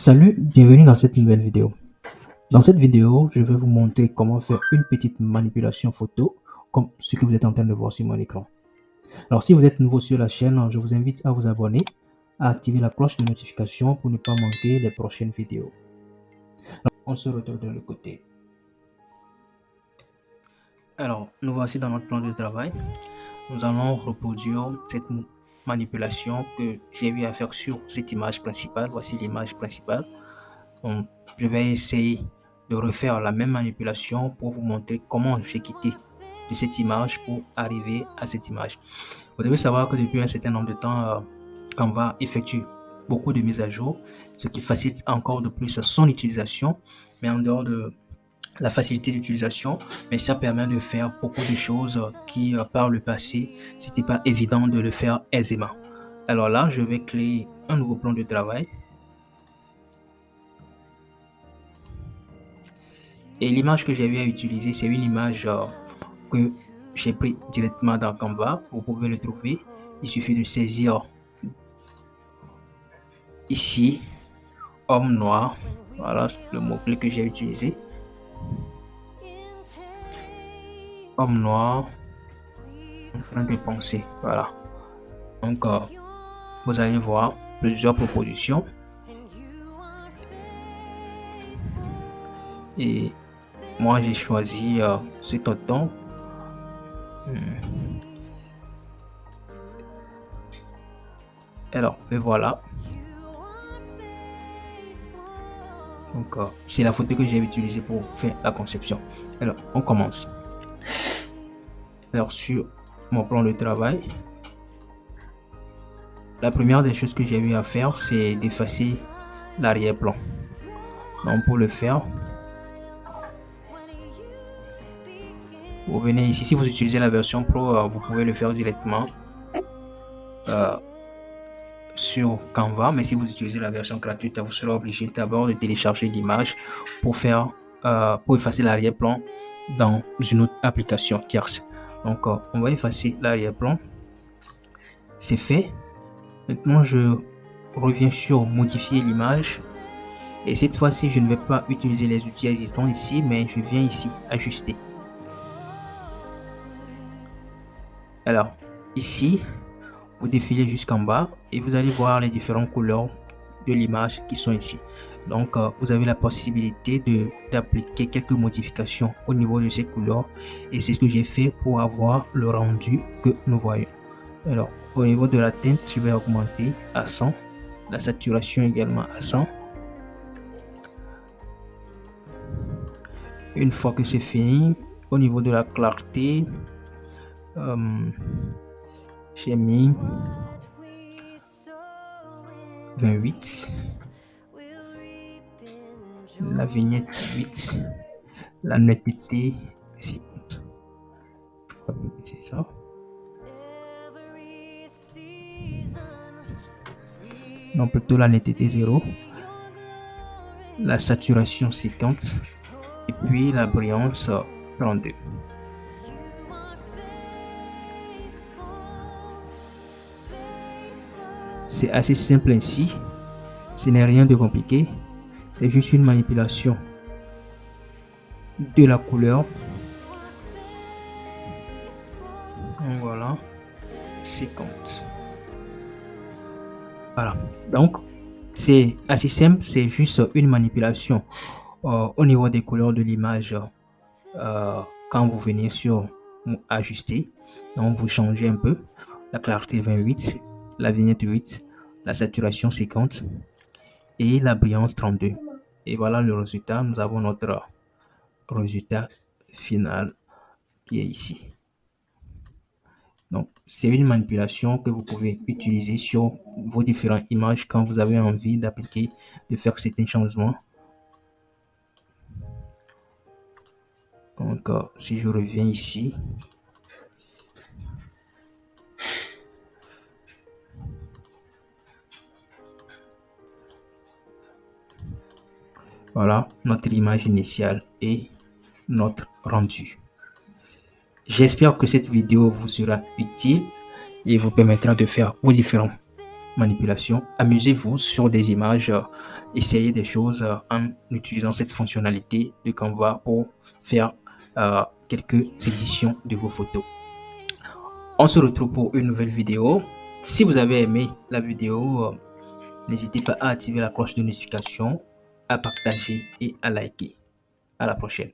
Salut, bienvenue dans cette nouvelle vidéo. Dans cette vidéo, je vais vous montrer comment faire une petite manipulation photo, comme ce que vous êtes en train de voir sur mon écran. Alors, si vous êtes nouveau sur la chaîne, je vous invite à vous abonner, à activer la cloche de notification pour ne pas manquer les prochaines vidéos. Alors, on se retrouve de l'autre côté. Alors, nous voici dans notre plan de travail. Nous allons reproduire cette manipulation que j'ai eu à faire sur cette image principale. Voici l'image principale. Donc, je vais essayer de refaire la même manipulation pour vous montrer comment j'ai quitté de cette image pour arriver à cette image. Vous devez savoir que depuis un certain nombre de temps, Canva effectue beaucoup de mises à jour, ce qui facilite encore de plus son utilisation. Mais en dehors de la facilité d'utilisation, mais ça permet de faire beaucoup de choses qui par le passé, c'était pas évident de le faire aisément. Alors là, je vais créer un nouveau plan de travail. Et l'image que j'ai eu à utiliser, c'est une image que j'ai pris directement dans Canva. Vous pouvez le trouver. Il suffit de saisir ici, homme noir. Voilà le mot-clé que j'ai utilisé. Homme noir en train de penser. Voilà. Donc, vous allez voir plusieurs propositions. Et moi, j'ai choisi cet automne. Alors, et voilà. Donc, c'est la photo que j'ai utilisée pour faire la conception. Alors, on commence. Alors, sur mon plan de travail, la première des choses que j'ai eu à faire, c'est d'effacer l'arrière-plan. Donc, pour le faire, vous venez ici. Si vous utilisez la version Pro, vous pouvez le faire directement sur Canva. Mais si vous utilisez la version gratuite, vous serez obligé d'abord de télécharger l'image pour faire pour effacer l'arrière-plan dans une autre application tierce. Donc, on va effacer l'arrière-plan. C'est fait. Maintenant, je reviens sur modifier l'image. Et cette fois-ci, je ne vais pas utiliser les outils existants ici, mais je viens ici, ajuster. Alors, ici, vous défilez jusqu'en bas et vous allez voir les différentes couleurs de l'image qui sont ici. Donc, vous avez la possibilité d'appliquer quelques modifications au niveau de ces couleurs. Et c'est ce que j'ai fait pour avoir le rendu que nous voyons. Alors, au niveau de la teinte, je vais augmenter à 100. La saturation également à 100. Une fois que c'est fini, au niveau de la clarté, j'ai mis 28, la vignette 8, la netteté 50. C'est ça. Non, plutôt la netteté 0, la saturation 50 et puis la brillance 32. C'est assez simple ainsi, ce n'est rien de compliqué, c'est juste une manipulation de la couleur. Voilà, 50. Voilà, donc c'est assez simple, c'est juste une manipulation au niveau des couleurs de l'image. Quand vous venez sur ajuster, donc vous changez un peu la clarté 28, la vignette 8, la saturation 50 et la brillance 32. Et voilà le résultat. Nous avons notre résultat final qui est ici. Donc, c'est une manipulation que vous pouvez utiliser sur vos différentes images quand vous avez envie d'appliquer, de faire certains changements. Donc, si je reviens ici, voilà notre image initiale et notre rendu. J'espère que cette vidéo vous sera utile et vous permettra de faire vos différents manipulation. Amusez-vous sur des images, essayez des choses en utilisant cette fonctionnalité de Canva pour faire quelques éditions de vos photos. On se retrouve pour une nouvelle vidéo. Si vous avez aimé la vidéo, n'hésitez pas à activer la cloche de notification, à partager et à liker. À la prochaine.